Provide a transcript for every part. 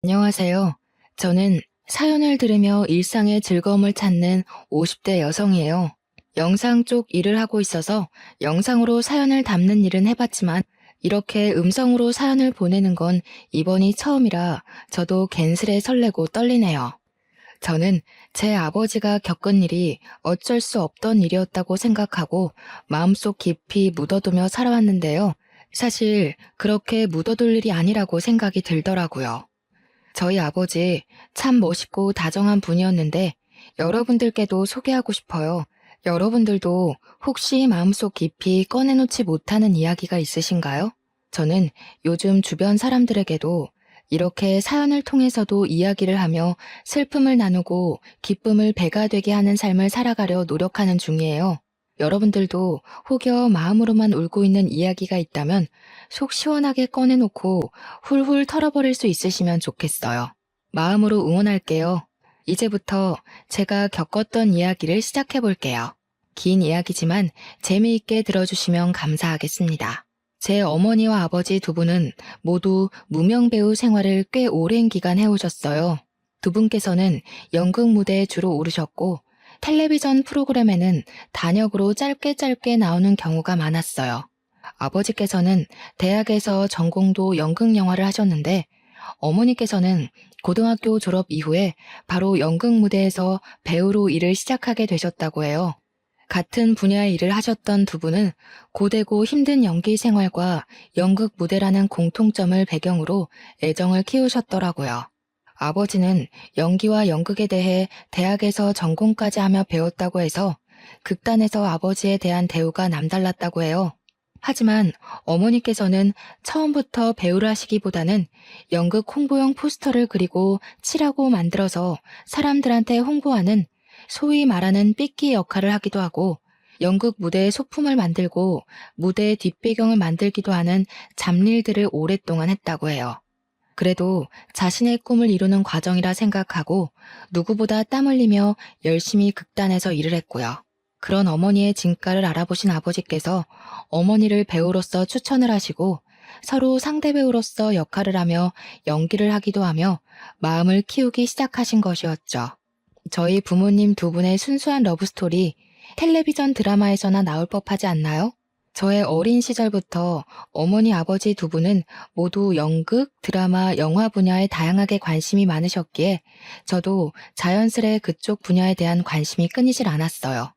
안녕하세요. 저는 사연을 들으며 일상의 즐거움을 찾는 50대 여성이에요. 영상 쪽 일을 하고 있어서 영상으로 사연을 담는 일은 해봤지만 이렇게 음성으로 사연을 보내는 건 이번이 처음이라 저도 괜스레 설레고 떨리네요. 저는 제 아버지가 겪은 일이 어쩔 수 없던 일이었다고 생각하고 마음속 깊이 묻어두며 살아왔는데요. 사실 그렇게 묻어둘 일이 아니라고 생각이 들더라고요. 저희 아버지 참 멋있고 다정한 분이었는데 여러분들께도 소개하고 싶어요. 여러분들도 혹시 마음속 깊이 꺼내놓지 못하는 이야기가 있으신가요? 저는 요즘 주변 사람들에게도 이렇게 사연을 통해서도 이야기를 하며 슬픔을 나누고 기쁨을 배가 되게 하는 삶을 살아가려 노력하는 중이에요. 여러분들도 혹여 마음으로만 울고 있는 이야기가 있다면 속 시원하게 꺼내놓고 훌훌 털어버릴 수 있으시면 좋겠어요. 마음으로 응원할게요. 이제부터 제가 겪었던 이야기를 시작해 볼게요. 긴 이야기지만 재미있게 들어주시면 감사하겠습니다. 제 어머니와 아버지 두 분은 모두 무명 배우 생활을 꽤 오랜 기간 해오셨어요. 두 분께서는 연극 무대에 주로 오르셨고 텔레비전 프로그램에는 단역으로 짧게 나오는 경우가 많았어요. 아버지께서는 대학에서 전공도 연극 영화를 하셨는데 어머니께서는 고등학교 졸업 이후에 바로 연극 무대에서 배우로 일을 시작하게 되셨다고 해요. 같은 분야의 일을 하셨던 두 분은 고되고 힘든 연기 생활과 연극 무대라는 공통점을 배경으로 애정을 키우셨더라고요. 아버지는 연기와 연극에 대해 대학에서 전공까지 하며 배웠다고 해서 극단에서 아버지에 대한 대우가 남달랐다고 해요. 하지만 어머니께서는 처음부터 배우를 하시기보다는 연극 홍보용 포스터를 그리고 칠하고 만들어서 사람들한테 홍보하는 소위 말하는 삐끼 역할을 하기도 하고 연극 무대의 소품을 만들고 무대의 뒷배경을 만들기도 하는 잡일들을 오랫동안 했다고 해요. 그래도 자신의 꿈을 이루는 과정이라 생각하고 누구보다 땀 흘리며 열심히 극단에서 일을 했고요. 그런 어머니의 진가를 알아보신 아버지께서 어머니를 배우로서 추천을 하시고 서로 상대 배우로서 역할을 하며 연기를 하기도 하며 마음을 키우기 시작하신 것이었죠. 저희 부모님 두 분의 순수한 러브스토리 텔레비전 드라마에서나 나올 법하지 않나요? 저의 어린 시절부터 어머니 아버지 두 분은 모두 연극, 드라마, 영화 분야에 다양하게 관심이 많으셨기에 저도 자연스레 그쪽 분야에 대한 관심이 끊이질 않았어요.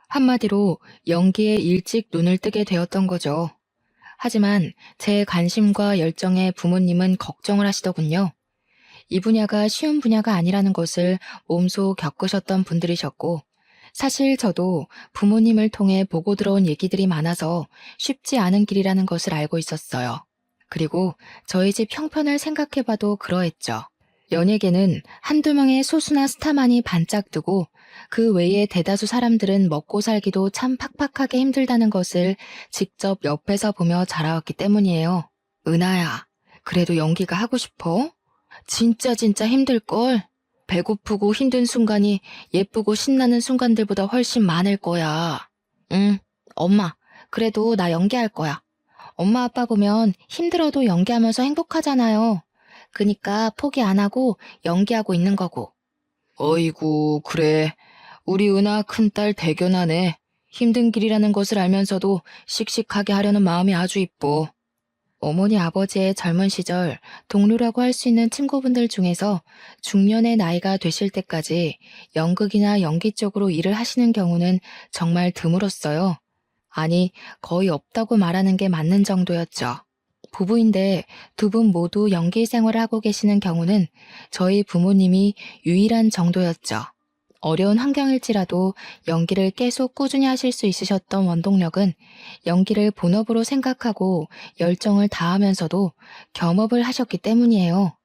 한마디로 연기에 일찍 눈을 뜨게 되었던 거죠. 하지만 제 관심과 열정에 부모님은 걱정을 하시더군요. 이 분야가 쉬운 분야가 아니라는 것을 몸소 겪으셨던 분들이셨고, 사실 저도 부모님을 통해 보고 들어온 얘기들이 많아서 쉽지 않은 길이라는 것을 알고 있었어요. 그리고 저희 집 형편을 생각해봐도 그러했죠. 연예계는 한두 명의 소수나 스타만이 반짝 뜨고 그 외에 대다수 사람들은 먹고 살기도 참 팍팍하게 힘들다는 것을 직접 옆에서 보며 자라왔기 때문이에요. 은하야, 그래도 연기가 하고 싶어? 진짜 힘들걸? 배고프고 힘든 순간이 예쁘고 신나는 순간들보다 훨씬 많을 거야. 응, 엄마, 그래도 나 연기할 거야. 엄마 아빠 보면 힘들어도 연기하면서 행복하잖아요. 그니까 포기 안 하고 연기하고 있는 거고. 어이구, 그래. 우리 은하 큰딸 대견하네. 힘든 길이라는 것을 알면서도 씩씩하게 하려는 마음이 아주 이뻐. 어머니 아버지의 젊은 시절 동료라고 할 수 있는 친구분들 중에서 중년의 나이가 되실 때까지 연극이나 연기 쪽으로 일을 하시는 경우는 정말 드물었어요. 아니, 거의 없다고 말하는 게 맞는 정도였죠. 부부인데 두 분 모두 연기 생활을 하고 계시는 경우는 저희 부모님이 유일한 정도였죠. 어려운 환경일지라도 연기를 계속 꾸준히 하실 수 있으셨던 원동력은 연기를 본업으로 생각하고 열정을 다하면서도 겸업을 하셨기 때문이에요.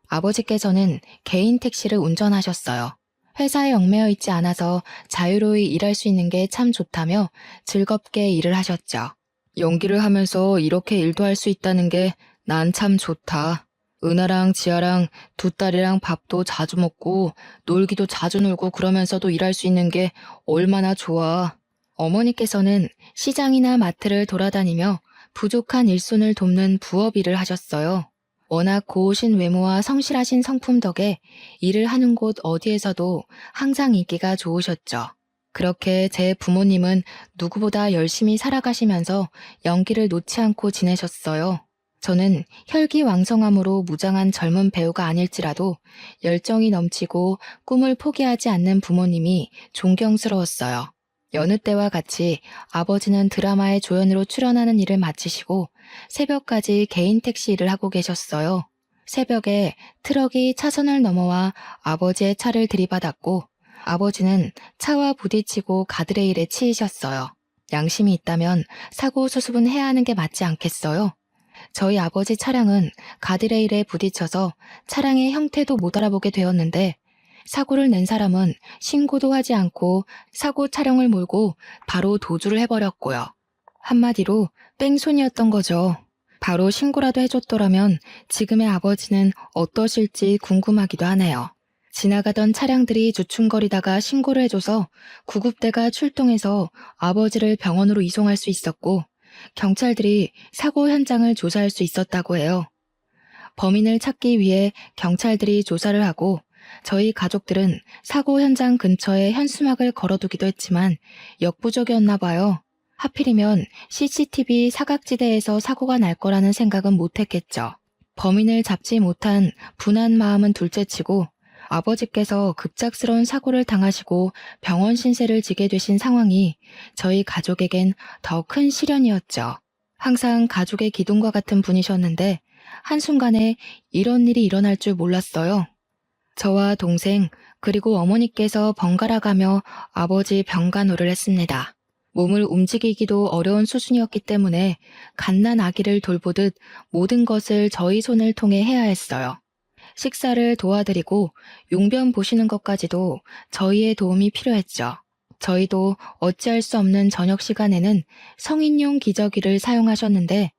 아버지께서는 개인 택시를 운전하셨어요. 회사에 얽매여 있지 않아서 자유로이 일할 수 있는 게 참 좋다며 즐겁게 일을 하셨죠. 연기를 하면서 이렇게 일도 할 수 있다는 게 난 참 좋다. 은하랑 지아랑 두 딸이랑 밥도 자주 먹고 놀기도 자주 놀고 그러면서도 일할 수 있는 게 얼마나 좋아. 어머니께서는 시장이나 마트를 돌아다니며 부족한 일손을 돕는 부업 일을 하셨어요. 워낙 고우신 외모와 성실하신 성품 덕에 일을 하는 곳 어디에서도 항상 인기가 좋으셨죠. 그렇게 제 부모님은 누구보다 열심히 살아가시면서 연기를 놓지 않고 지내셨어요. 저는 혈기왕성함으로 무장한 젊은 배우가 아닐지라도 열정이 넘치고 꿈을 포기하지 않는 부모님이 존경스러웠어요. 여느 때와 같이 아버지는 드라마의 조연으로 출연하는 일을 마치시고 새벽까지 개인 택시 일을 하고 계셨어요. 새벽에 트럭이 차선을 넘어와 아버지의 차를 들이받았고 아버지는 차와 부딪히고 가드레일에 치이셨어요. 양심이 있다면 사고 수습은 해야 하는 게 맞지 않겠어요? 저희 아버지 차량은 가드레일에 부딪혀서 차량의 형태도 못 알아보게 되었는데 사고를 낸 사람은 신고도 하지 않고 사고 차량을 몰고 바로 도주를 해버렸고요. 한마디로 뺑소니였던 거죠. 바로 신고라도 해줬더라면 지금의 아버지는 어떠실지 궁금하기도 하네요. 지나가던 차량들이 주춤거리다가 신고를 해줘서 구급대가 출동해서 아버지를 병원으로 이송할 수 있었고 경찰들이 사고 현장을 조사할 수 있었다고 해요. 범인을 찾기 위해 경찰들이 조사를 하고 저희 가족들은 사고 현장 근처에 현수막을 걸어두기도 했지만 역부족이었나 봐요. 하필이면 CCTV 사각지대에서 사고가 날 거라는 생각은 못했겠죠. 범인을 잡지 못한 분한 마음은 둘째치고 아버지께서 급작스러운 사고를 당하시고 병원 신세를 지게 되신 상황이 저희 가족에겐 더 큰 시련이었죠. 항상 가족의 기둥과 같은 분이셨는데 한순간에 이런 일이 일어날 줄 몰랐어요. 저와 동생 그리고 어머니께서 번갈아 가며 아버지 병간호를 했습니다. 몸을 움직이기도 어려운 수준이었기 때문에 갓난 아기를 돌보듯 모든 것을 저희 손을 통해 해야 했어요. 식사를 도와드리고 용변 보시는 것까지도 저희의 도움이 필요했죠. 저희도 어찌할 수 없는 저녁 시간에는 성인용 기저귀를 사용하셨는데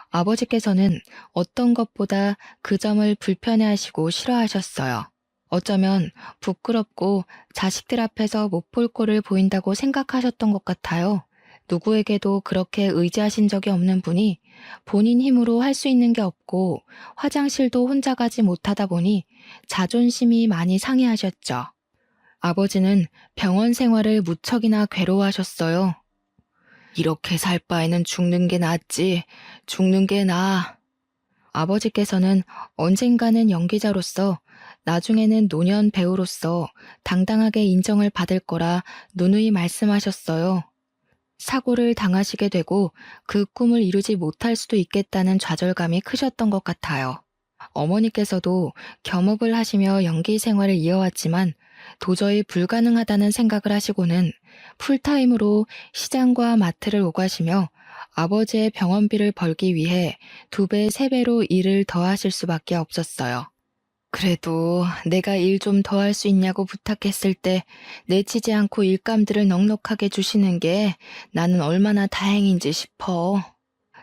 아버지께서는 어떤 것보다 그 점을 불편해하시고 싫어하셨어요. 어쩌면 부끄럽고 자식들 앞에서 못 볼 꼴을 보인다고 생각하셨던 것 같아요. 누구에게도 그렇게 의지하신 적이 없는 분이 본인 힘으로 할 수 있는 게 없고 화장실도 혼자 가지 못하다 보니 자존심이 많이 상해하셨죠. 아버지는 병원 생활을 무척이나 괴로워하셨어요. 이렇게 살 바에는 죽는 게 낫지, 죽는 게 나아. 아버지께서는 언젠가는 연기자로서 나중에는 노년 배우로서 당당하게 인정을 받을 거라 누누이 말씀하셨어요. 사고를 당하시게 되고 그 꿈을 이루지 못할 수도 있겠다는 좌절감이 크셨던 것 같아요. 어머니께서도 겸업을 하시며 연기 생활을 이어왔지만 도저히 불가능하다는 생각을 하시고는 풀타임으로 시장과 마트를 오가시며 아버지의 병원비를 벌기 위해 2배, 3배로 일을 더하실 수밖에 없었어요. 그래도 내가 일 좀 더 할 수 있냐고 부탁했을 때 내치지 않고 일감들을 넉넉하게 주시는 게 나는 얼마나 다행인지 싶어.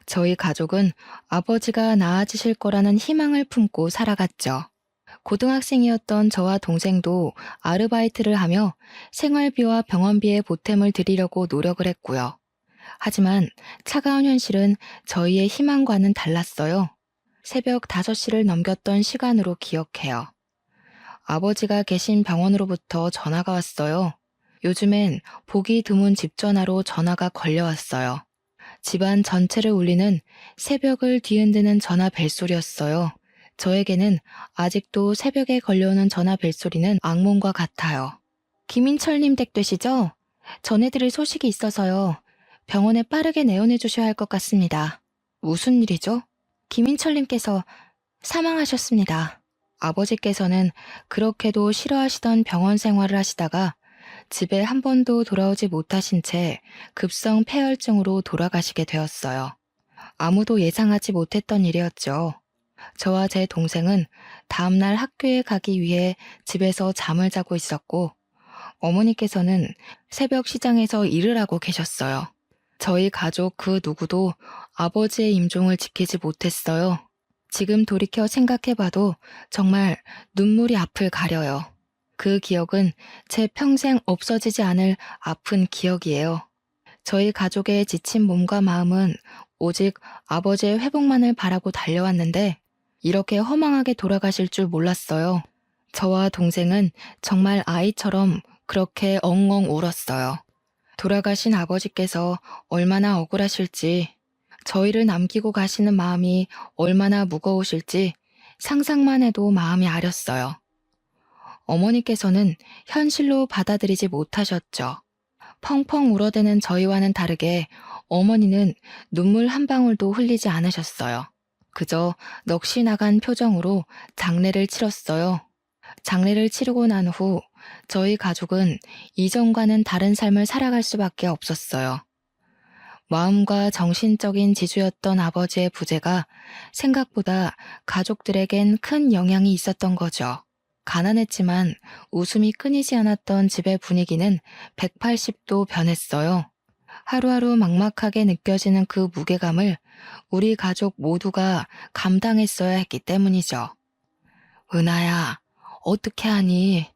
저희 가족은 아버지가 나아지실 거라는 희망을 품고 살아갔죠. 고등학생이었던 저와 동생도 아르바이트를 하며 생활비와 병원비에 보탬을 드리려고 노력을 했고요. 하지만 차가운 현실은 저희의 희망과는 달랐어요. 새벽 5시를 넘겼던 시간으로 기억해요. 아버지가 계신 병원으로부터 전화가 왔어요. 요즘엔 보기 드문 집 전화로 전화가 걸려왔어요. 집안 전체를 울리는 새벽을 뒤흔드는 전화 벨소리였어요. 저에게는 아직도 새벽에 걸려오는 전화 벨소리는 악몽과 같아요. 김인철님 댁 되시죠? 전해드릴 소식이 있어서요. 병원에 빠르게 내원해 주셔야 할 것 같습니다. 무슨 일이죠? 김인철님께서 사망하셨습니다. 아버지께서는 그렇게도 싫어하시던 병원 생활을 하시다가 집에 한 번도 돌아오지 못하신 채 급성 폐혈증으로 돌아가시게 되었어요. 아무도 예상하지 못했던 일이었죠. 저와 제 동생은 다음날 학교에 가기 위해 집에서 잠을 자고 있었고 어머니께서는 새벽 시장에서 일을 하고 계셨어요. 저희 가족 그 누구도 아버지의 임종을 지키지 못했어요. 지금 돌이켜 생각해봐도 정말 눈물이 앞을 가려요. 그 기억은 제 평생 없어지지 않을 아픈 기억이에요. 저희 가족의 지친 몸과 마음은 오직 아버지의 회복만을 바라고 달려왔는데 이렇게 허망하게 돌아가실 줄 몰랐어요. 저와 동생은 정말 아이처럼 그렇게 엉엉 울었어요. 돌아가신 아버지께서 얼마나 억울하실지, 저희를 남기고 가시는 마음이 얼마나 무거우실지 상상만 해도 마음이 아렸어요. 어머니께서는 현실로 받아들이지 못하셨죠. 펑펑 울어대는 저희와는 다르게 어머니는 눈물 한 방울도 흘리지 않으셨어요. 그저 넋이 나간 표정으로 장례를 치렀어요. 장례를 치르고 난 후 저희 가족은 이전과는 다른 삶을 살아갈 수밖에 없었어요. 마음과 정신적인 지주였던 아버지의 부재가 생각보다 가족들에겐 큰 영향이 있었던 거죠. 가난했지만 웃음이 끊이지 않았던 집의 분위기는 180도 변했어요. 하루하루 막막하게 느껴지는 그 무게감을 우리 가족 모두가 감당했어야 했기 때문이죠. 은하야, 어떻게 하니?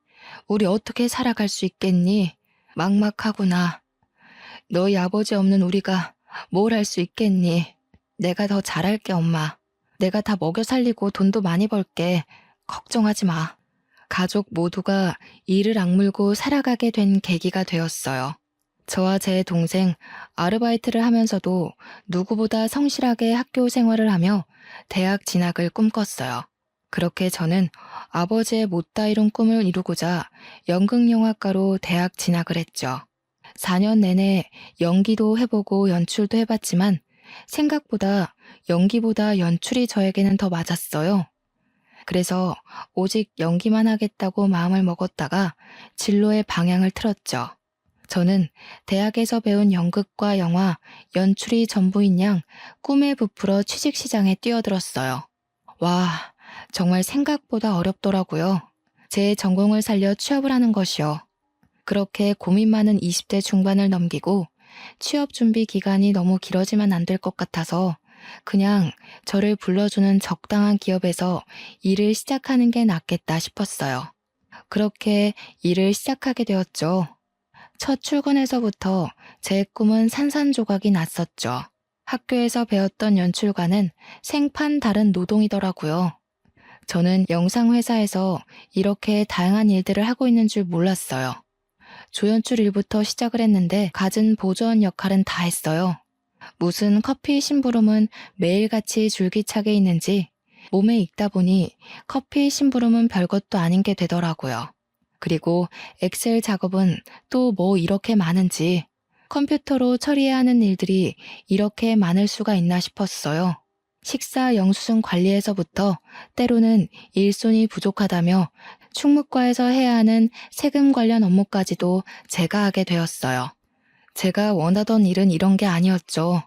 우리 어떻게 살아갈 수 있겠니? 막막하구나. 너희 아버지 없는 우리가 뭘 할 수 있겠니? 내가 더 잘할게, 엄마. 내가 다 먹여 살리고 돈도 많이 벌게. 걱정하지 마. 가족 모두가 이를 악물고 살아가게 된 계기가 되었어요. 저와 제 동생 아르바이트를 하면서도 누구보다 성실하게 학교 생활을 하며 대학 진학을 꿈꿨어요. 그렇게 저는 아버지의 못다 이룬 꿈을 이루고자 연극영화과로 대학 진학을 했죠. 4년 내내 연기도 해보고 연출도 해봤지만 생각보다 연기보다 연출이 저에게는 더 맞았어요. 그래서 오직 연기만 하겠다고 마음을 먹었다가 진로의 방향을 틀었죠. 저는 대학에서 배운 연극과 영화, 연출이 전부인 양 꿈에 부풀어 취직시장에 뛰어들었어요. 와, 정말 생각보다 어렵더라고요. 제 전공을 살려 취업을 하는 것이요. 그렇게 고민 많은 20대 중반을 넘기고 취업 준비 기간이 너무 길어지면 안 될 것 같아서 그냥 저를 불러주는 적당한 기업에서 일을 시작하는 게 낫겠다 싶었어요. 그렇게 일을 시작하게 되었죠. 첫 출근에서부터 제 꿈은 산산조각이 났었죠. 학교에서 배웠던 연출과는 생판 다른 노동이더라고요. 저는 영상회사에서 이렇게 다양한 일들을 하고 있는 줄 몰랐어요. 조연출 일부터 시작을 했는데 갖은 보조원 역할은 다 했어요. 무슨 커피 심부름은 매일같이 줄기차게 있는지 몸에 익다 보니 커피 심부름은 별것도 아닌 게 되더라고요. 그리고 엑셀 작업은 또 뭐 이렇게 많은지 컴퓨터로 처리해야 하는 일들이 이렇게 많을 수가 있나 싶었어요. 식사 영수증 관리에서부터 때로는 일손이 부족하다며 충무과에서 해야 하는 세금 관련 업무까지도 제가 하게 되었어요. 제가 원하던 일은 이런 게 아니었죠.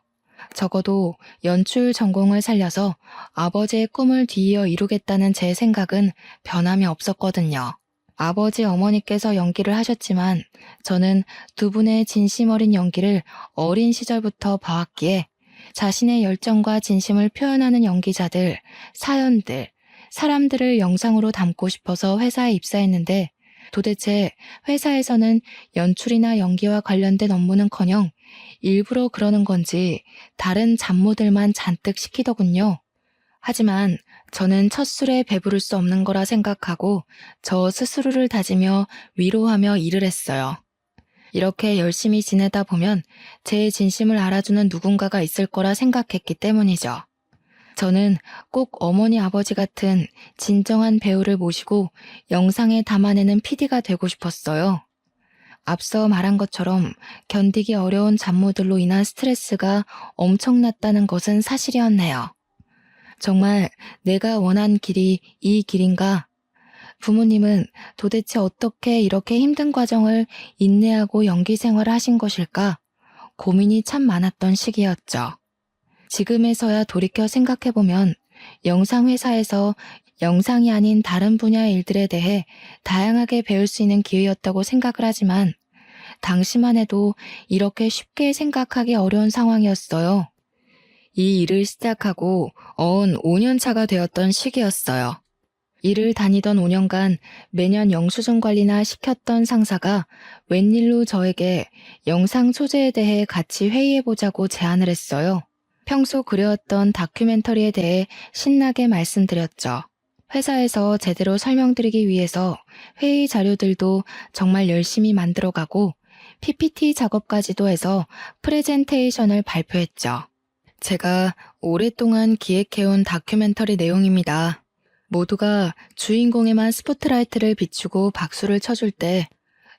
적어도 연출 전공을 살려서 아버지의 꿈을 뒤이어 이루겠다는 제 생각은 변함이 없었거든요. 아버지 어머니께서 연기를 하셨지만 저는 두 분의 진심 어린 연기를 어린 시절부터 봐왔기에 자신의 열정과 진심을 표현하는 연기자들, 사연들, 사람들을 영상으로 담고 싶어서 회사에 입사했는데 도대체 회사에서는 연출이나 연기와 관련된 업무는커녕 일부러 그러는 건지 다른 잡무들만 잔뜩 시키더군요. 하지만 저는 첫 술에 배부를 수 없는 거라 생각하고 저 스스로를 다지며 위로하며 일을 했어요. 이렇게 열심히 지내다 보면 제 진심을 알아주는 누군가가 있을 거라 생각했기 때문이죠. 저는 꼭 어머니 아버지 같은 진정한 배우를 모시고 영상에 담아내는 PD가 되고 싶었어요. 앞서 말한 것처럼 견디기 어려운 잡무들로 인한 스트레스가 엄청났다는 것은 사실이었네요. 정말 내가 원한 길이 이 길인가? 부모님은 도대체 어떻게 이렇게 힘든 과정을 인내하고 연기 생활을 하신 것일까? 고민이 참 많았던 시기였죠. 지금에서야 돌이켜 생각해보면 영상회사에서 영상이 아닌 다른 분야의 일들에 대해 다양하게 배울 수 있는 기회였다고 생각을 하지만 당시만 해도 이렇게 쉽게 생각하기 어려운 상황이었어요. 이 일을 시작하고 어언 5년 차가 되었던 시기였어요. 일을 다니던 5년간 매년 영수증 관리나 시켰던 상사가 웬일로 저에게 영상 소재에 대해 같이 회의해보자고 제안을 했어요. 평소 그려왔던 다큐멘터리에 대해 신나게 말씀드렸죠. 회사에서 제대로 설명드리기 위해서 회의 자료들도 정말 열심히 만들어가고 PPT 작업까지도 해서 프레젠테이션을 발표했죠. 제가 오랫동안 기획해온 다큐멘터리 내용입니다. 모두가 주인공에만 스포트라이트를 비추고 박수를 쳐줄 때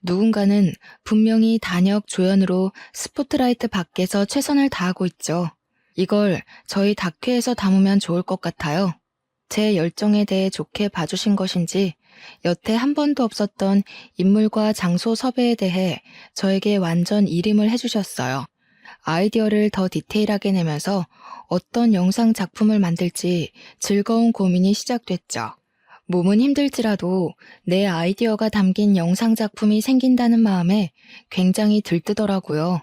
누군가는 분명히 단역 조연으로 스포트라이트 밖에서 최선을 다하고 있죠. 이걸 저희 다큐에서 담으면 좋을 것 같아요. 제 열정에 대해 좋게 봐주신 것인지 여태 한 번도 없었던 인물과 장소 섭외에 대해 저에게 완전 일임을 해주셨어요. 아이디어를 더 디테일하게 내면서 어떤 영상 작품을 만들지 즐거운 고민이 시작됐죠. 몸은 힘들지라도 내 아이디어가 담긴 영상 작품이 생긴다는 마음에 굉장히 들뜨더라고요.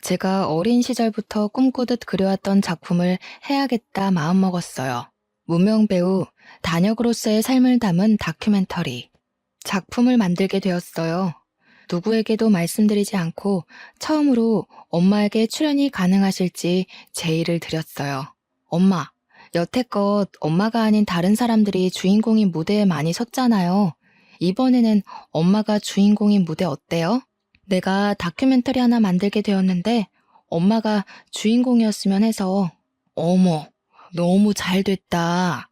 제가 어린 시절부터 꿈꾸듯 그려왔던 작품을 해야겠다 마음먹었어요. 무명 배우 단역으로서의 삶을 담은 다큐멘터리. 작품을 만들게 되었어요. 누구에게도 말씀드리지 않고 처음으로 엄마에게 출연이 가능하실지 제의를 드렸어요. 엄마, 여태껏 엄마가 아닌 다른 사람들이 주인공인 무대에 많이 섰잖아요. 이번에는 엄마가 주인공인 무대 어때요? 내가 다큐멘터리 하나 만들게 되었는데 엄마가 주인공이었으면 해서. 어머, 너무 잘 됐다.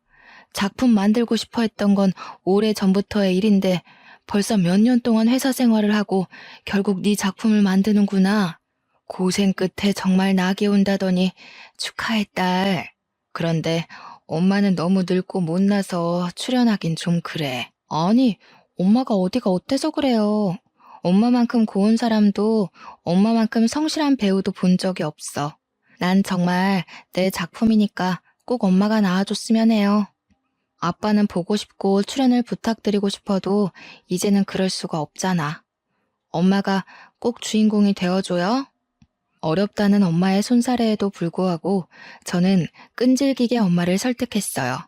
작품 만들고 싶어 했던 건 오래 전부터의 일인데 벌써 몇 년 동안 회사 생활을 하고 결국 네 작품을 만드는구나. 고생 끝에 정말 낙이 온다더니 축하해, 딸. 그런데 엄마는 너무 늙고 못나서 출연하긴 좀 그래. 아니, 엄마가 어디가 어때서 그래요. 엄마만큼 고운 사람도 엄마만큼 성실한 배우도 본 적이 없어. 난 정말 내 작품이니까 꼭 엄마가 나와줬으면 해요. 아빠는 보고 싶고 출연을 부탁드리고 싶어도 이제는 그럴 수가 없잖아. 엄마가 꼭 주인공이 되어줘요. 어렵다는 엄마의 손사래에도 불구하고 저는 끈질기게 엄마를 설득했어요.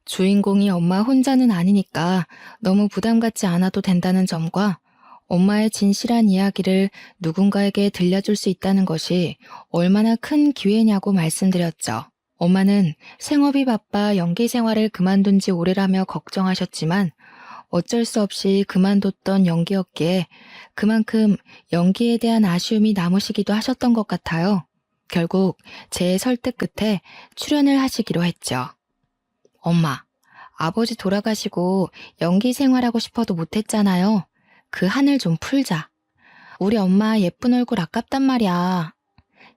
주인공이 엄마 혼자는 아니니까 너무 부담 갖지 않아도 된다는 점과 엄마의 진실한 이야기를 누군가에게 들려줄 수 있다는 것이 얼마나 큰 기회냐고 말씀드렸죠. 엄마는 생업이 바빠 연기 생활을 그만둔 지 오래라며 걱정하셨지만 어쩔 수 없이 그만뒀던 연기였기에 그만큼 연기에 대한 아쉬움이 남으시기도 하셨던 것 같아요. 결국 제 설득 끝에 출연을 하시기로 했죠. 엄마, 아버지 돌아가시고 연기 생활하고 싶어도 못했잖아요. 그 한을 좀 풀자. 우리 엄마 예쁜 얼굴 아깝단 말이야.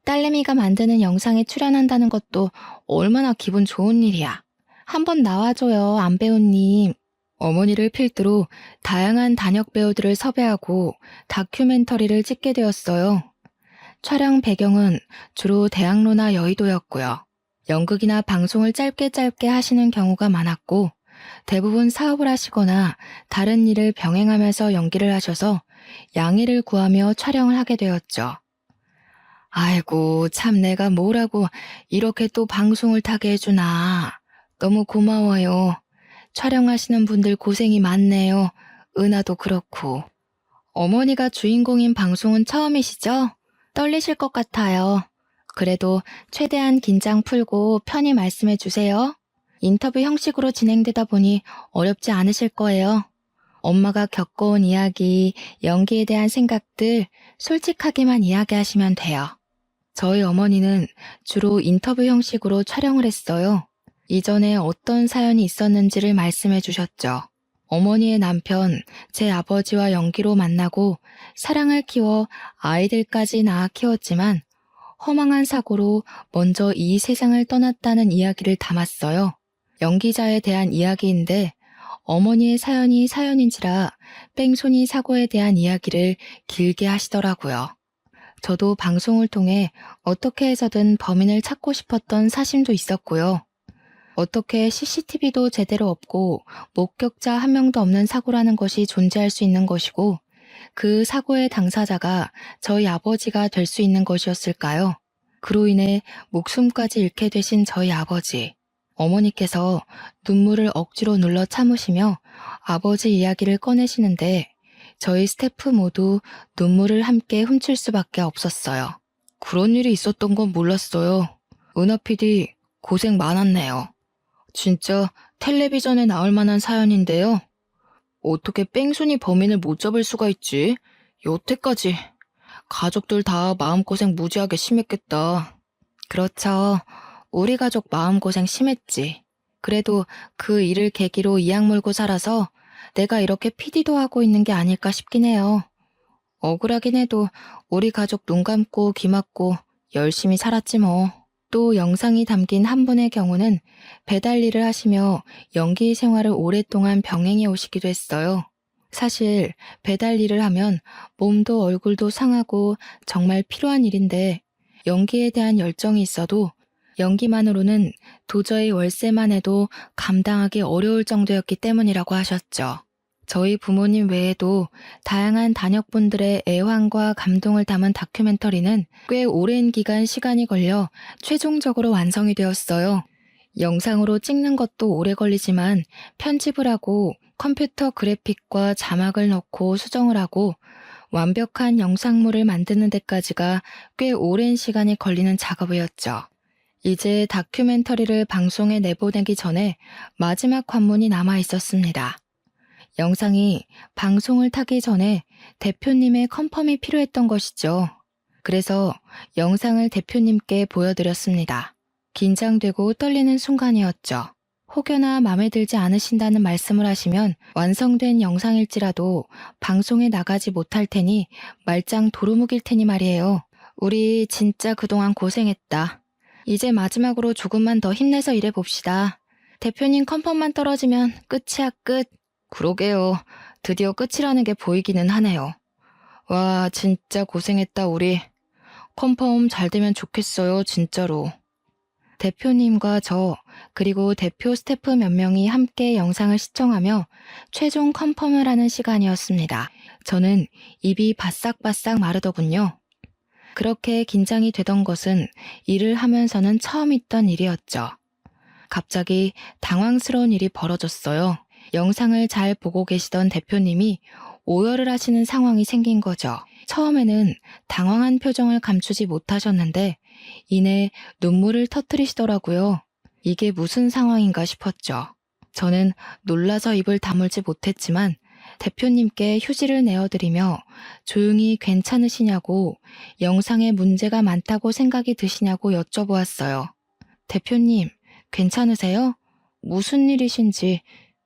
딸내미가 만드는 영상에 출연한다는 것도 얼마나 기분 좋은 일이야. 한번 나와줘요, 안배우님. 어머니를 필두로 다양한 단역 배우들을 섭외하고 다큐멘터리를 찍게 되었어요. 촬영 배경은 주로 대학로나 여의도였고요. 연극이나 방송을 짧게 하시는 경우가 많았고 대부분 사업을 하시거나 다른 일을 병행하면서 연기를 하셔서 양해를 구하며 촬영을 하게 되었죠. 아이고, 참 내가 뭐라고 이렇게 또 방송을 타게 해주나. 너무 고마워요. 촬영하시는 분들 고생이 많네요. 은하도 그렇고. 어머니가 주인공인 방송은 처음이시죠? 떨리실 것 같아요. 그래도 최대한 긴장 풀고 편히 말씀해 주세요. 인터뷰 형식으로 진행되다 보니 어렵지 않으실 거예요. 엄마가 겪어온 이야기, 연기에 대한 생각들 솔직하게만 이야기하시면 돼요. 저희 어머니는 주로 인터뷰 형식으로 촬영을 했어요. 이전에 어떤 사연이 있었는지를 말씀해 주셨죠. 어머니의 남편, 제 아버지와 연기로 만나고 사랑을 키워 아이들까지 낳아 키웠지만 허망한 사고로 먼저 이 세상을 떠났다는 이야기를 담았어요. 연기자에 대한 이야기인데 어머니의 사연이 사연인지라 뺑소니 사고에 대한 이야기를 길게 하시더라고요. 저도 방송을 통해 어떻게 해서든 범인을 찾고 싶었던 사심도 있었고요. 어떻게 CCTV도 제대로 없고 목격자 한 명도 없는 사고라는 것이 존재할 수 있는 것이고 그 사고의 당사자가 저희 아버지가 될 수 있는 것이었을까요? 그로 인해 목숨까지 잃게 되신 저희 아버지. 어머니께서 눈물을 억지로 눌러 참으시며 아버지 이야기를 꺼내시는데 저희 스태프 모두 눈물을 함께 훔칠 수밖에 없었어요. 그런 일이 있었던 건 몰랐어요. 은하 PD, 고생 많았네요. 진짜 텔레비전에 나올 만한 사연인데요. 어떻게 뺑소니 범인을 못 잡을 수가 있지? 여태까지. 가족들 다 마음고생 무지하게 심했겠다. 그렇죠. 우리 가족 마음고생 심했지. 그래도 그 일을 계기로 이악 물고 살아서 내가 이렇게 PD도 하고 있는 게 아닐까 싶긴 해요. 억울하긴 해도 우리 가족 눈 감고 귀 막고 열심히 살았지 뭐. 또 영상이 담긴 한 분의 경우는 배달 일을 하시며 연기 생활을 오랫동안 병행해 오시기도 했어요. 사실 배달 일을 하면 몸도 얼굴도 상하고 정말 필요한 일인데 연기에 대한 열정이 있어도 연기만으로는 도저히 월세만 해도 감당하기 어려울 정도였기 때문이라고 하셨죠. 저희 부모님 외에도 다양한 단역분들의 애환과 감동을 담은 다큐멘터리는 꽤 오랜 기간 시간이 걸려 최종적으로 완성이 되었어요. 영상으로 찍는 것도 오래 걸리지만 편집을 하고 컴퓨터 그래픽과 자막을 넣고 수정을 하고 완벽한 영상물을 만드는 데까지가 꽤 오랜 시간이 걸리는 작업이었죠. 이제 다큐멘터리를 방송에 내보내기 전에 마지막 관문이 남아 있었습니다. 영상이 방송을 타기 전에 대표님의 컨펌이 필요했던 것이죠. 그래서 영상을 대표님께 보여드렸습니다. 긴장되고 떨리는 순간이었죠. 혹여나 마음에 들지 않으신다는 말씀을 하시면 완성된 영상일지라도 방송에 나가지 못할 테니 말짱 도루묵일 테니 말이에요. 우리 진짜 그동안 고생했다. 이제 마지막으로 조금만 더 힘내서 일해봅시다. 대표님 컨펌만 떨어지면 끝이야 끝. 그러게요. 드디어 끝이라는 게 보이기는 하네요. 와, 진짜 고생했다 우리. 컨펌 잘 되면 좋겠어요, 진짜로. 대표님과 저, 그리고 대표 스태프 몇 명이 함께 영상을 시청하며 최종 컨펌을 하는 시간이었습니다. 저는 입이 바싹바싹 마르더군요. 그렇게 긴장이 되던 것은 일을 하면서는 처음 있던 일이었죠. 갑자기 당황스러운 일이 벌어졌어요. 영상을 잘 보고 계시던 대표님이 오열을 하시는 상황이 생긴 거죠. 처음에는 당황한 표정을 감추지 못하셨는데 이내 눈물을 터뜨리시더라고요. 이게 무슨 상황인가 싶었죠. 저는 놀라서 입을 다물지 못했지만 대표님께 휴지를 내어드리며 조용히 괜찮으시냐고 영상에 문제가 많다고 생각이 드시냐고 여쭤보았어요. 대표님, 괜찮으세요? 무슨 일이신지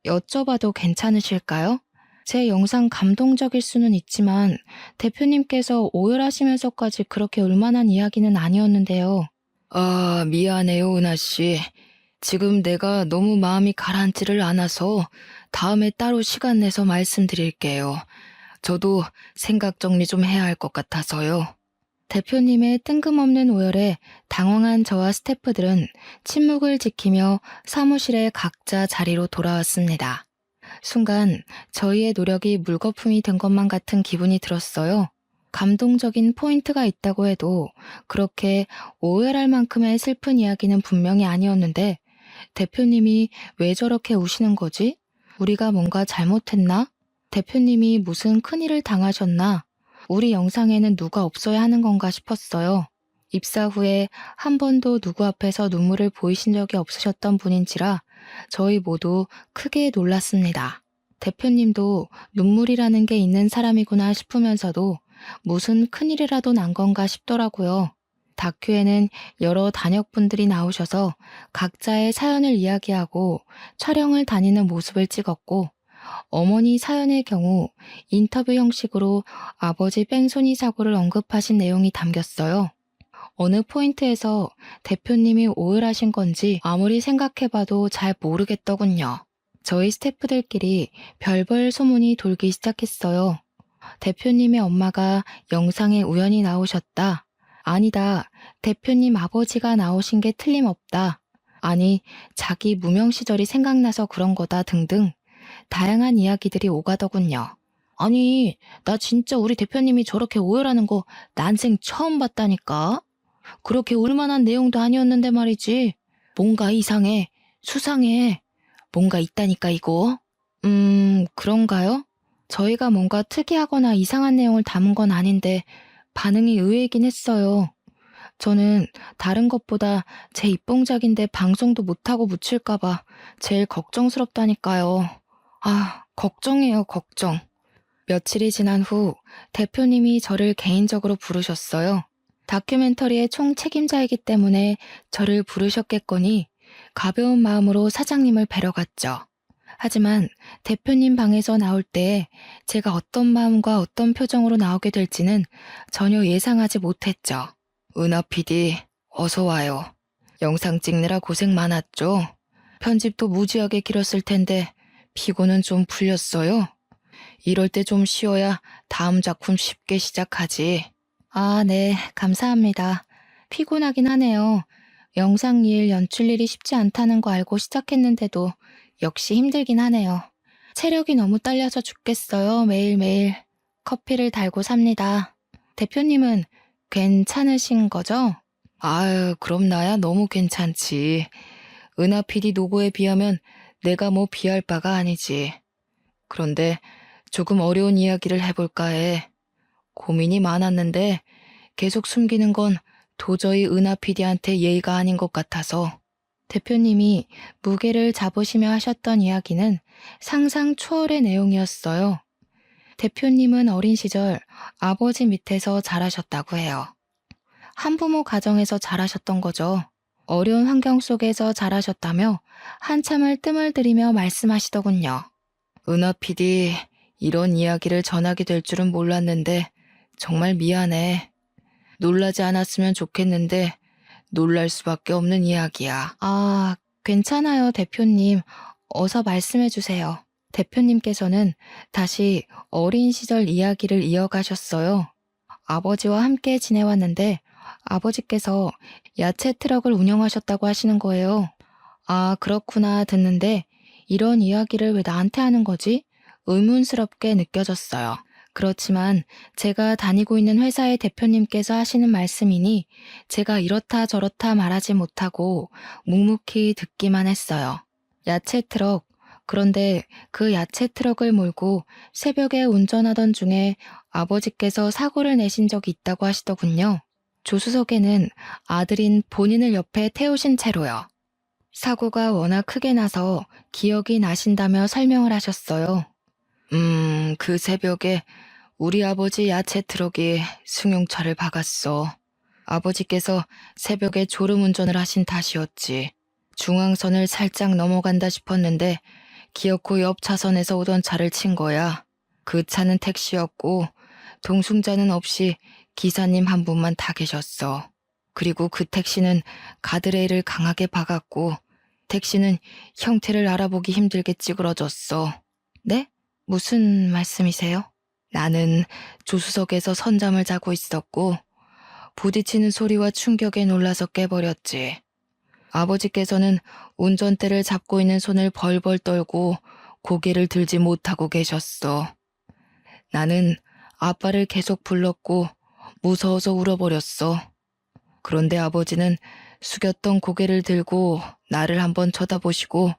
여쭤봐도 괜찮으실까요? 제 영상 감동적일 수는 있지만 대표님께서 오열하시면서까지 그렇게 울만한 이야기는 아니었는데요. 아, 미안해요, 은하 씨. 지금 내가 너무 마음이 가라앉지를 않아서 다음에 따로 시간 내서 말씀드릴게요. 저도 생각 정리 좀 해야 할 것 같아서요. 대표님의 뜬금없는 오열에 당황한 저와 스태프들은 침묵을 지키며 사무실에 각자 자리로 돌아왔습니다. 순간 저희의 노력이 물거품이 된 것만 같은 기분이 들었어요. 감동적인 포인트가 있다고 해도 그렇게 오열할 만큼의 슬픈 이야기는 분명히 아니었는데 대표님이 왜 저렇게 우시는 거지? 우리가 뭔가 잘못했나? 대표님이 무슨 큰일을 당하셨나? 우리 영상에는 누가 없어야 하는 건가 싶었어요. 입사 후에 한 번도 누구 앞에서 눈물을 보이신 적이 없으셨던 분인지라 저희 모두 크게 놀랐습니다. 대표님도 눈물이라는 게 있는 사람이구나 싶으면서도 무슨 큰일이라도 난 건가 싶더라고요. 다큐에는 여러 단역분들이 나오셔서 각자의 사연을 이야기하고 촬영을 다니는 모습을 찍었고 어머니 사연의 경우 인터뷰 형식으로 아버지 뺑소니 사고를 언급하신 내용이 담겼어요. 어느 포인트에서 대표님이 오열하신 건지 아무리 생각해봐도 잘 모르겠더군요. 저희 스태프들끼리 별별 소문이 돌기 시작했어요. 대표님의 엄마가 영상에 우연히 나오셨다. 아니다. 대표님 아버지가 나오신 게 틀림없다. 아니, 자기 무명 시절이 생각나서 그런 거다 등등 다양한 이야기들이 오가더군요. 아니, 나 진짜 우리 대표님이 저렇게 오열하는 거 난생 처음 봤다니까? 그렇게 울만한 내용도 아니었는데 말이지. 뭔가 이상해. 수상해. 뭔가 있다니까 이거. 그런가요? 저희가 뭔가 특이하거나 이상한 내용을 담은 건 아닌데 반응이 의외이긴 했어요. 저는 다른 것보다 제 입봉작인데 방송도 못하고 묻힐까봐 제일 걱정스럽다니까요. 아, 걱정이에요, 걱정. 며칠이 지난 후 대표님이 저를 개인적으로 부르셨어요. 다큐멘터리의 총 책임자이기 때문에 저를 부르셨겠거니 가벼운 마음으로 사장님을 뵈러 갔죠. 하지만 대표님 방에서 나올 때 제가 어떤 마음과 어떤 표정으로 나오게 될지는 전혀 예상하지 못했죠. 은하 PD, 어서 와요. 영상 찍느라 고생 많았죠? 편집도 무지하게 길었을 텐데 피곤은 좀 풀렸어요? 이럴 때 좀 쉬어야 다음 작품 쉽게 시작하지. 아, 네, 감사합니다. 피곤하긴 하네요. 영상 일, 연출 일이 쉽지 않다는 거 알고 시작했는데도 역시 힘들긴 하네요. 체력이 너무 딸려서 죽겠어요, 매일매일. 커피를 달고 삽니다. 대표님은 괜찮으신 거죠? 아유, 그럼 나야 너무 괜찮지. 은하 PD 노고에 비하면 내가 뭐 비할 바가 아니지. 그런데 조금 어려운 이야기를 해볼까 해. 고민이 많았는데 계속 숨기는 건 도저히 은하 PD한테 예의가 아닌 것 같아서. 대표님이 무게를 잡으시며 하셨던 이야기는 상상 초월의 내용이었어요. 대표님은 어린 시절 아버지 밑에서 자라셨다고 해요. 한부모 가정에서 자라셨던 거죠. 어려운 환경 속에서 자라셨다며 한참을 뜸을 들이며 말씀하시더군요. 은하 PD, 이런 이야기를 전하게 될 줄은 몰랐는데 정말 미안해. 놀라지 않았으면 좋겠는데 놀랄 수밖에 없는 이야기야. 아, 괜찮아요, 대표님. 어서 말씀해 주세요. 대표님께서는 다시 어린 시절 이야기를 이어가셨어요. 아버지와 함께 지내왔는데 아버지께서 야채 트럭을 운영하셨다고 하시는 거예요. 아, 그렇구나 듣는데 이런 이야기를 왜 나한테 하는 거지? 의문스럽게 느껴졌어요. 그렇지만 제가 다니고 있는 회사의 대표님께서 하시는 말씀이니 제가 이렇다 저렇다 말하지 못하고 묵묵히 듣기만 했어요. 야채 트럭. 그런데 그 야채 트럭을 몰고 새벽에 운전하던 중에 아버지께서 사고를 내신 적이 있다고 하시더군요. 조수석에는 아들인 본인을 옆에 태우신 채로요. 사고가 워낙 크게 나서 기억이 나신다며 설명을 하셨어요. 그 새벽에 우리 아버지 야채 트럭이 승용차를 박았어. 아버지께서 새벽에 졸음운전을 하신 탓이었지. 중앙선을 살짝 넘어간다 싶었는데 기어코 옆 차선에서 오던 차를 친 거야. 그 차는 택시였고 동승자는 없이 기사님 한 분만 타 계셨어. 그리고 그 택시는 가드레일을 강하게 박았고 택시는 형태를 알아보기 힘들게 찌그러졌어. 네? 무슨 말씀이세요? 나는 조수석에서 선잠을 자고 있었고 부딪히는 소리와 충격에 놀라서 깨버렸지. 아버지께서는 운전대를 잡고 있는 손을 벌벌 떨고 고개를 들지 못하고 계셨어. 나는 아빠를 계속 불렀고 무서워서 울어버렸어. 그런데 아버지는 숙였던 고개를 들고 나를 한번 쳐다보시고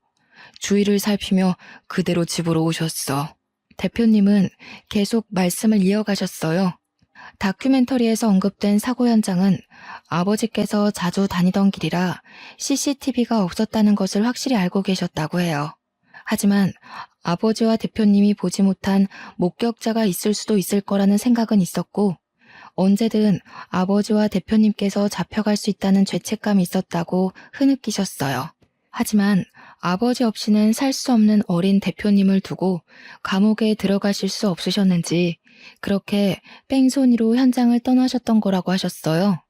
주위를 살피며 그대로 집으로 오셨어. 대표님은 계속 말씀을 이어가셨어요. 다큐멘터리에서 언급된 사고 현장은 아버지께서 자주 다니던 길이라 CCTV가 없었다는 것을 확실히 알고 계셨다고 해요. 하지만 아버지와 대표님이 보지 못한 목격자가 있을 수도 있을 거라는 생각은 있었고 언제든 아버지와 대표님께서 잡혀갈 수 있다는 죄책감이 있었다고 흐느끼셨어요. 하지만 아버지 없이는 살 수 없는 어린 대표님을 두고 감옥에 들어가실 수 없으셨는지 그렇게 뺑소니로 현장을 떠나셨던 거라고 하셨어요.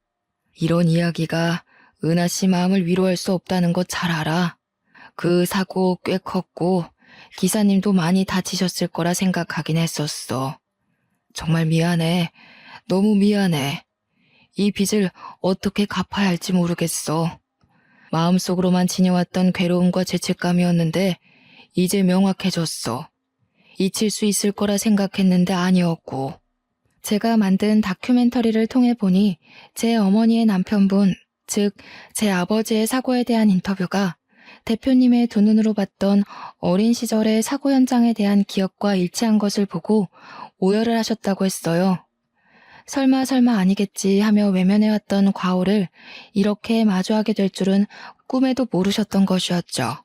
이런 이야기가 은하 씨 마음을 위로할 수 없다는 거 잘 알아. 그 사고 꽤 컸고 기사님도 많이 다치셨을 거라 생각하긴 했었어. 정말 미안해. 너무 미안해. 이 빚을 어떻게 갚아야 할지 모르겠어. 마음속으로만 지녀왔던 괴로움과 죄책감이었는데 이제 명확해졌어. 잊힐 수 있을 거라 생각했는데 아니었고. 제가 만든 다큐멘터리를 통해 보니 제 어머니의 남편분, 즉 제 아버지의 사고에 대한 인터뷰가 대표님의 두 눈으로 봤던 어린 시절의 사고 현장에 대한 기억과 일치한 것을 보고 오열을 하셨다고 했어요. 설마 설마 아니겠지 하며 외면해왔던 과오를 이렇게 마주하게 될 줄은 꿈에도 모르셨던 것이었죠.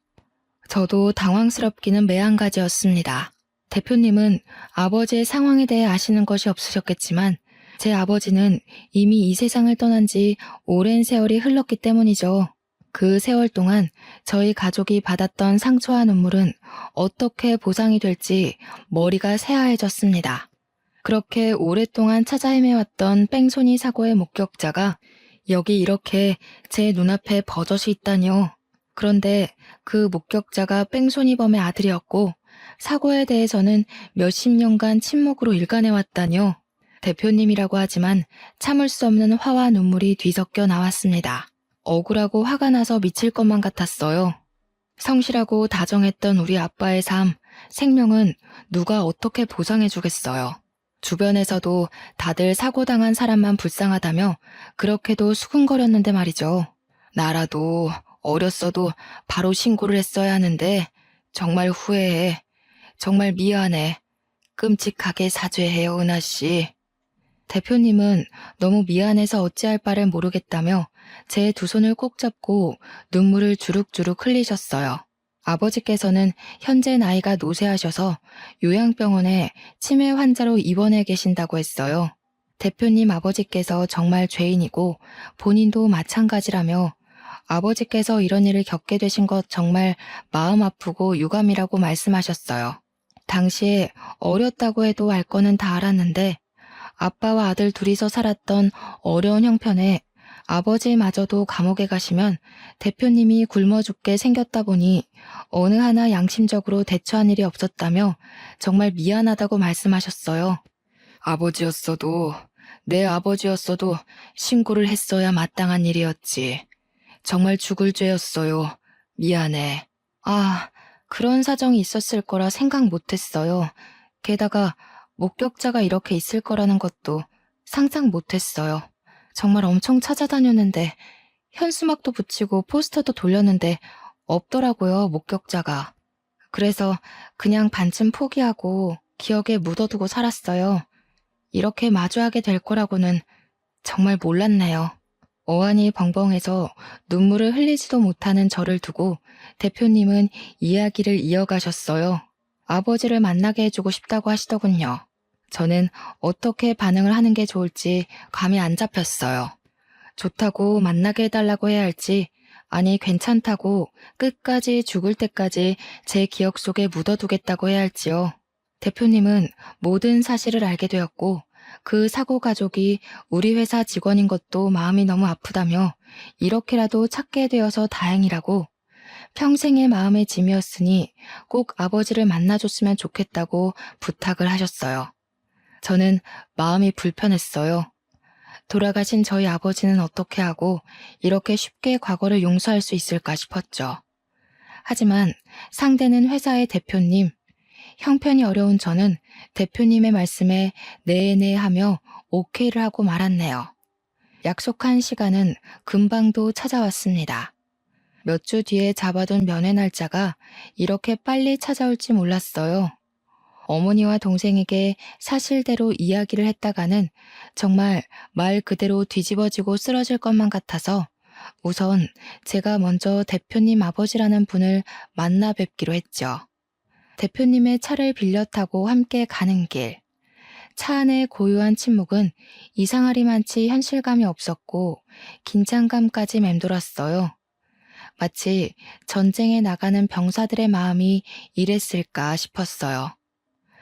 저도 당황스럽기는 매한가지였습니다. 대표님은 아버지의 상황에 대해 아시는 것이 없으셨겠지만 제 아버지는 이미 이 세상을 떠난 지 오랜 세월이 흘렀기 때문이죠. 그 세월 동안 저희 가족이 받았던 상처와 눈물은 어떻게 보상이 될지 머리가 새하얘졌습니다. 그렇게 오랫동안 찾아 헤매왔던 뺑소니 사고의 목격자가 여기 이렇게 제 눈앞에 버젓이 있다니요. 그런데 그 목격자가 뺑소니범의 아들이었고 사고에 대해서는 몇십 년간 침묵으로 일관해왔다니요. 대표님이라고 하지만 참을 수 없는 화와 눈물이 뒤섞여 나왔습니다. 억울하고 화가 나서 미칠 것만 같았어요. 성실하고 다정했던 우리 아빠의 삶, 생명은 누가 어떻게 보상해주겠어요. 주변에서도 다들 사고당한 사람만 불쌍하다며 그렇게도 수군거렸는데 말이죠. 나라도 어렸어도 바로 신고를 했어야 하는데 정말 후회해. 정말 미안해. 끔찍하게 사죄해요, 은하씨. 대표님은 너무 미안해서 어찌할 바를 모르겠다며 제 두 손을 꼭 잡고 눈물을 주룩주룩 흘리셨어요. 아버지께서는 현재 나이가 노쇠하셔서 요양병원에 치매 환자로 입원해 계신다고 했어요. 대표님 아버지께서 정말 죄인이고 본인도 마찬가지라며 아버지께서 이런 일을 겪게 되신 것 정말 마음 아프고 유감이라고 말씀하셨어요. 당시에 어렸다고 해도 알 거는 다 알았는데 아빠와 아들 둘이서 살았던 어려운 형편에 아버지마저도 감옥에 가시면 대표님이 굶어 죽게 생겼다 보니 어느 하나 양심적으로 대처한 일이 없었다며 정말 미안하다고 말씀하셨어요. 아버지였어도, 내 아버지였어도 신고를 했어야 마땅한 일이었지. 정말 죽을 죄였어요. 미안해. 아, 그런 사정이 있었을 거라 생각 못했어요. 게다가 목격자가 이렇게 있을 거라는 것도 상상 못했어요. 정말 엄청 찾아다녔는데 현수막도 붙이고 포스터도 돌렸는데 없더라고요, 목격자가. 그래서 그냥 반쯤 포기하고 기억에 묻어두고 살았어요. 이렇게 마주하게 될 거라고는 정말 몰랐네요. 어안이 벙벙해서 눈물을 흘리지도 못하는 저를 두고 대표님은 이야기를 이어가셨어요. 아버지를 만나게 해주고 싶다고 하시더군요. 저는 어떻게 반응을 하는 게 좋을지 감이 안 잡혔어요. 좋다고 만나게 해달라고 해야 할지, 아니 괜찮다고 끝까지 죽을 때까지 제 기억 속에 묻어두겠다고 해야 할지요. 대표님은 모든 사실을 알게 되었고 그 사고 가족이 우리 회사 직원인 것도 마음이 너무 아프다며 이렇게라도 찾게 되어서 다행이라고 평생의 마음의 짐이었으니 꼭 아버지를 만나줬으면 좋겠다고 부탁을 하셨어요. 저는 마음이 불편했어요. 돌아가신 저희 아버지는 어떻게 하고 이렇게 쉽게 과거를 용서할 수 있을까 싶었죠. 하지만 상대는 회사의 대표님, 형편이 어려운 저는 대표님의 말씀에 네네 하며 오케이를 하고 말았네요. 약속한 시간은 금방도 찾아왔습니다. 몇 주 뒤에 잡아둔 면회 날짜가 이렇게 빨리 찾아올지 몰랐어요. 어머니와 동생에게 사실대로 이야기를 했다가는 정말 말 그대로 뒤집어지고 쓰러질 것만 같아서 우선 제가 먼저 대표님 아버지라는 분을 만나 뵙기로 했죠. 대표님의 차를 빌려 타고 함께 가는 길. 차 안의 고요한 침묵은 이상하리만치 현실감이 없었고 긴장감까지 맴돌았어요. 마치 전쟁에 나가는 병사들의 마음이 이랬을까 싶었어요.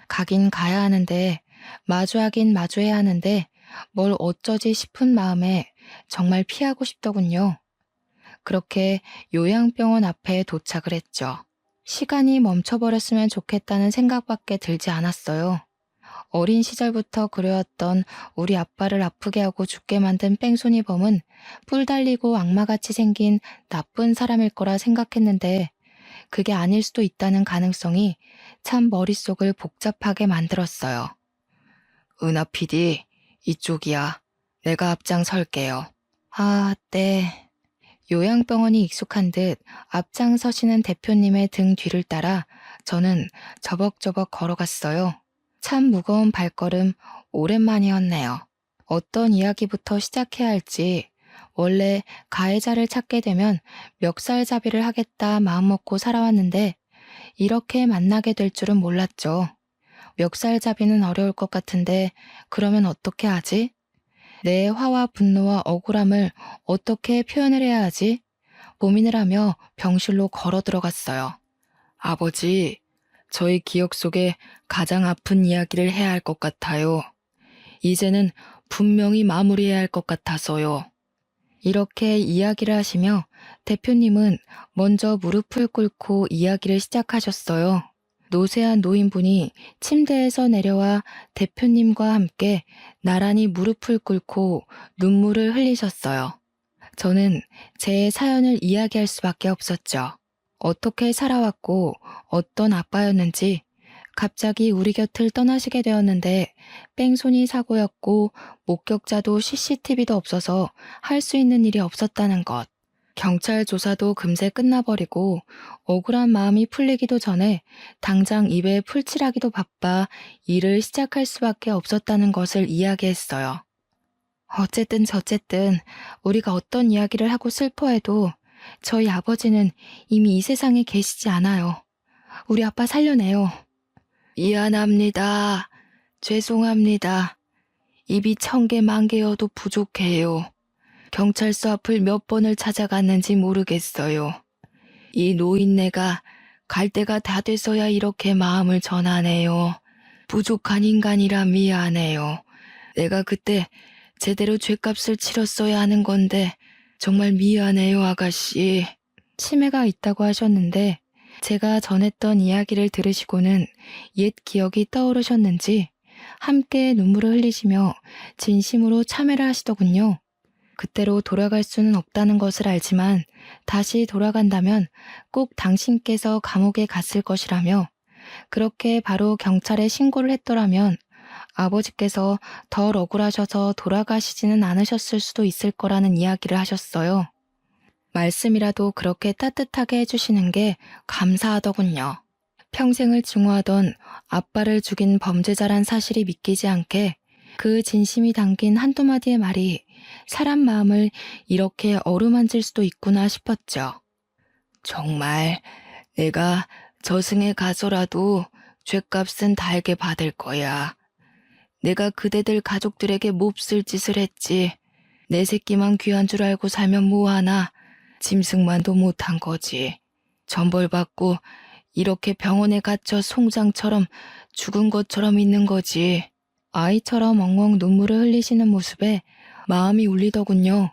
가긴 가야 하는데 마주하긴 마주해야 하는데 뭘 어쩌지 싶은 마음에 정말 피하고 싶더군요. 그렇게 요양병원 앞에 도착을 했죠. 시간이 멈춰버렸으면 좋겠다는 생각밖에 들지 않았어요. 어린 시절부터 그려왔던 우리 아빠를 아프게 하고 죽게 만든 뺑소니범은 뿔 달리고 악마같이 생긴 나쁜 사람일 거라 생각했는데 그게 아닐 수도 있다는 가능성이 참 머릿속을 복잡하게 만들었어요. 은하 PD, 이쪽이야. 내가 앞장설게요. 아, 네. 요양병원이 익숙한 듯 앞장서시는 대표님의 등 뒤를 따라 저는 저벅저벅 걸어갔어요. 참 무거운 발걸음 오랜만이었네요. 어떤 이야기부터 시작해야 할지, 원래 가해자를 찾게 되면 멱살잡이를 하겠다 마음먹고 살아왔는데 이렇게 만나게 될 줄은 몰랐죠. 멱살잡이는 어려울 것 같은데 그러면 어떻게 하지? 내 화와 분노와 억울함을 어떻게 표현을 해야 하지? 고민을 하며 병실로 걸어 들어갔어요. 아버지, 저희 기억 속에 가장 아픈 이야기를 해야 할 것 같아요. 이제는 분명히 마무리해야 할 것 같아서요. 이렇게 이야기를 하시며 대표님은 먼저 무릎을 꿇고 이야기를 시작하셨어요. 노쇠한 노인분이 침대에서 내려와 대표님과 함께 나란히 무릎을 꿇고 눈물을 흘리셨어요. 저는 제 사연을 이야기할 수밖에 없었죠. 어떻게 살아왔고 어떤 아빠였는지, 갑자기 우리 곁을 떠나시게 되었는데 뺑소니 사고였고 목격자도 CCTV도 없어서 할 수 있는 일이 없었다는 것. 경찰 조사도 금세 끝나버리고 억울한 마음이 풀리기도 전에 당장 입에 풀칠하기도 바빠 일을 시작할 수밖에 없었다는 것을 이야기했어요. 어쨌든 저쨌든 우리가 어떤 이야기를 하고 슬퍼해도 저희 아버지는 이미 이 세상에 계시지 않아요. 우리 아빠 살려내요. 미안합니다. 죄송합니다. 입이 1000개 만개여도 부족해요. 경찰서 앞을 몇 번을 찾아갔는지 모르겠어요. 이 노인네가 갈 때가 다 돼서야 이렇게 마음을 전하네요. 부족한 인간이라 미안해요. 내가 그때 제대로 죗값을 치렀어야 하는 건데 정말 미안해요, 아가씨. 치매가 있다고 하셨는데 제가 전했던 이야기를 들으시고는 옛 기억이 떠오르셨는지 함께 눈물을 흘리시며 진심으로 참회를 하시더군요. 그때로 돌아갈 수는 없다는 것을 알지만 다시 돌아간다면 꼭 당신께서 감옥에 갔을 것이라며, 그렇게 바로 경찰에 신고를 했더라면 아버지께서 덜 억울하셔서 돌아가시지는 않으셨을 수도 있을 거라는 이야기를 하셨어요. 말씀이라도 그렇게 따뜻하게 해주시는 게 감사하더군요. 평생을 증오하던 아빠를 죽인 범죄자란 사실이 믿기지 않게 그 진심이 담긴 한두 마디의 말이 사람 마음을 이렇게 어루만질 수도 있구나 싶었죠. 정말 내가 저승에 가서라도 죗값은 달게 받을 거야. 내가 그대들 가족들에게 몹쓸 짓을 했지. 내 새끼만 귀한 줄 알고 살면 뭐하나. 짐승만도 못한 거지. 전벌받고 이렇게 병원에 갇혀 송장처럼 죽은 것처럼 있는 거지. 아이처럼 엉엉 눈물을 흘리시는 모습에 마음이 울리더군요.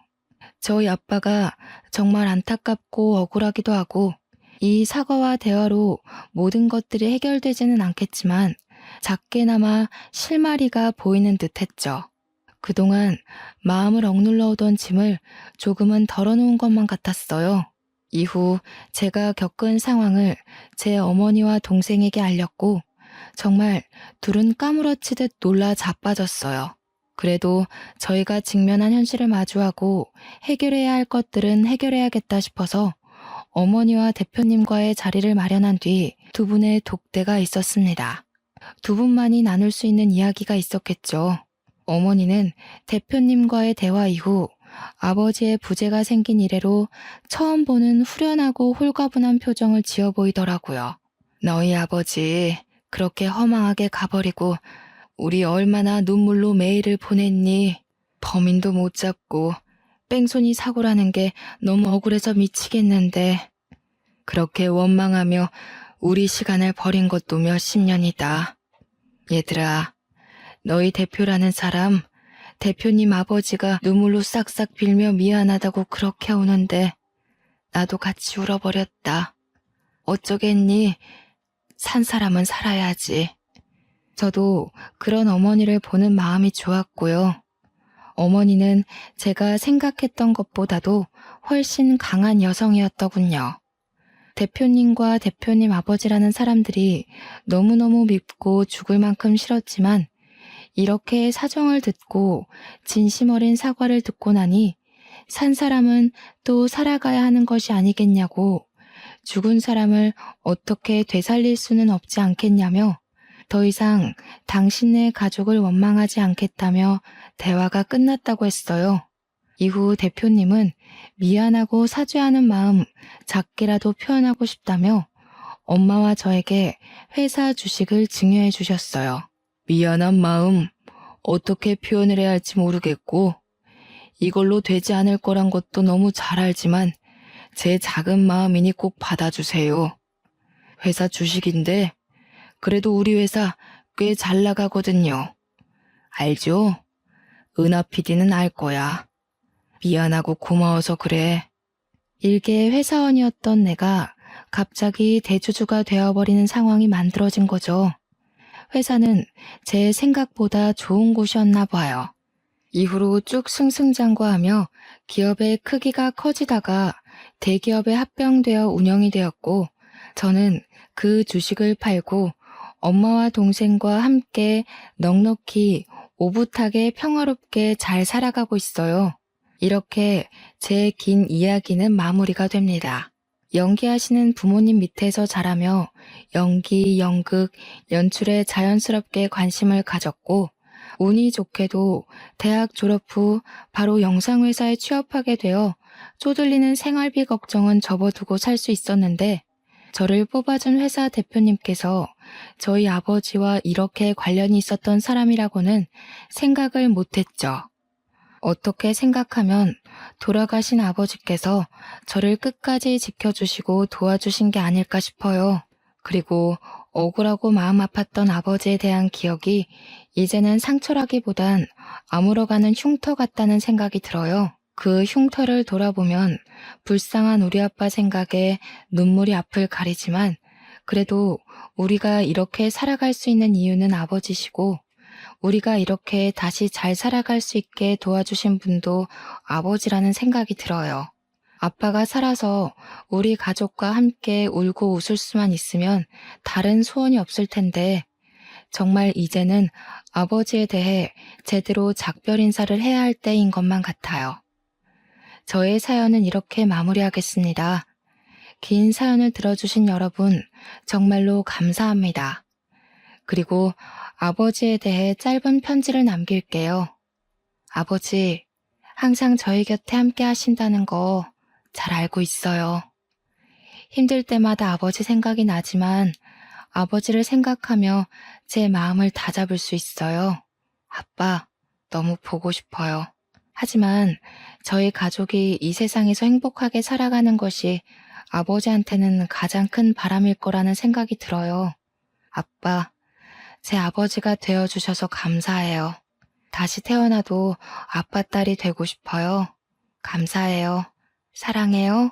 저희 아빠가 정말 안타깝고 억울하기도 하고, 이 사과와 대화로 모든 것들이 해결되지는 않겠지만 작게나마 실마리가 보이는 듯 했죠. 그동안 마음을 억눌러 오던 짐을 조금은 덜어놓은 것만 같았어요. 이후 제가 겪은 상황을 제 어머니와 동생에게 알렸고 정말 둘은 까무러치듯 놀라 자빠졌어요. 그래도 저희가 직면한 현실을 마주하고 해결해야 할 것들은 해결해야겠다 싶어서 어머니와 대표님과의 자리를 마련한 뒤 두 분의 독대가 있었습니다. 두 분만이 나눌 수 있는 이야기가 있었겠죠. 어머니는 대표님과의 대화 이후 아버지의 부재가 생긴 이래로 처음 보는 후련하고 홀가분한 표정을 지어 보이더라고요. 너희 아버지 그렇게 허망하게 가버리고 우리 얼마나 눈물로 매일을 보냈니? 범인도 못 잡고 뺑소니 사고라는 게 너무 억울해서 미치겠는데 그렇게 원망하며 우리 시간을 버린 것도 몇십 년이다. 얘들아, 너희 대표라는 사람, 대표님 아버지가 눈물로 싹싹 빌며 미안하다고 그렇게 우는데 나도 같이 울어버렸다. 어쩌겠니? 산 사람은 살아야지. 저도 그런 어머니를 보는 마음이 좋았고요. 어머니는 제가 생각했던 것보다도 훨씬 강한 여성이었더군요. 대표님과 대표님 아버지라는 사람들이 너무너무 밉고 죽을 만큼 싫었지만 이렇게 사정을 듣고 진심 어린 사과를 듣고 나니 산 사람은 또 살아가야 하는 것이 아니겠냐고, 죽은 사람을 어떻게 되살릴 수는 없지 않겠냐며 더 이상 당신네 가족을 원망하지 않겠다며 대화가 끝났다고 했어요. 이후 대표님은 미안하고 사죄하는 마음 작게라도 표현하고 싶다며 엄마와 저에게 회사 주식을 증여해 주셨어요. 미안한 마음 어떻게 표현을 해야 할지 모르겠고 이걸로 되지 않을 거란 것도 너무 잘 알지만 제 작은 마음이니 꼭 받아주세요. 회사 주식인데 그래도 우리 회사 꽤 잘 나가거든요. 알죠? 은하 PD는 알 거야. 미안하고 고마워서 그래. 일개 회사원이었던 내가 갑자기 대주주가 되어버리는 상황이 만들어진 거죠. 회사는 제 생각보다 좋은 곳이었나 봐요. 이후로 쭉 승승장구하며 기업의 크기가 커지다가 대기업에 합병되어 운영이 되었고 저는 그 주식을 팔고 엄마와 동생과 함께 넉넉히 오붓하게 평화롭게 잘 살아가고 있어요. 이렇게 제 긴 이야기는 마무리가 됩니다. 연기하시는 부모님 밑에서 자라며 연기, 연극, 연출에 자연스럽게 관심을 가졌고 운이 좋게도 대학 졸업 후 바로 영상회사에 취업하게 되어 쪼들리는 생활비 걱정은 접어두고 살 수 있었는데 저를 뽑아준 회사 대표님께서 저희 아버지와 이렇게 관련이 있었던 사람이라고는 생각을 못했죠. 어떻게 생각하면 돌아가신 아버지께서 저를 끝까지 지켜주시고 도와주신 게 아닐까 싶어요. 그리고 억울하고 마음 아팠던 아버지에 대한 기억이 이제는 상처라기보단 아물어가는 흉터 같다는 생각이 들어요. 그 흉터를 돌아보면 불쌍한 우리 아빠 생각에 눈물이 앞을 가리지만 그래도 우리가 이렇게 살아갈 수 있는 이유는 아버지시고 우리가 이렇게 다시 잘 살아갈 수 있게 도와주신 분도 아버지라는 생각이 들어요. 아빠가 살아서 우리 가족과 함께 울고 웃을 수만 있으면 다른 소원이 없을 텐데 정말 이제는 아버지에 대해 제대로 작별 인사를 해야 할 때인 것만 같아요. 저의 사연은 이렇게 마무리하겠습니다. 긴 사연을 들어주신 여러분 정말로 감사합니다. 그리고 아버지에 대해 짧은 편지를 남길게요. 아버지, 항상 저희 곁에 함께 하신다는 거 잘 알고 있어요. 힘들 때마다 아버지 생각이 나지만 아버지를 생각하며 제 마음을 다잡을 수 있어요. 아빠, 너무 보고 싶어요. 하지만 저희 가족이 이 세상에서 행복하게 살아가는 것이 아버지한테는 가장 큰 바람일 거라는 생각이 들어요. 아빠, 제 아버지가 되어주셔서 감사해요. 다시 태어나도 아빠 딸이 되고 싶어요. 감사해요. 사랑해요.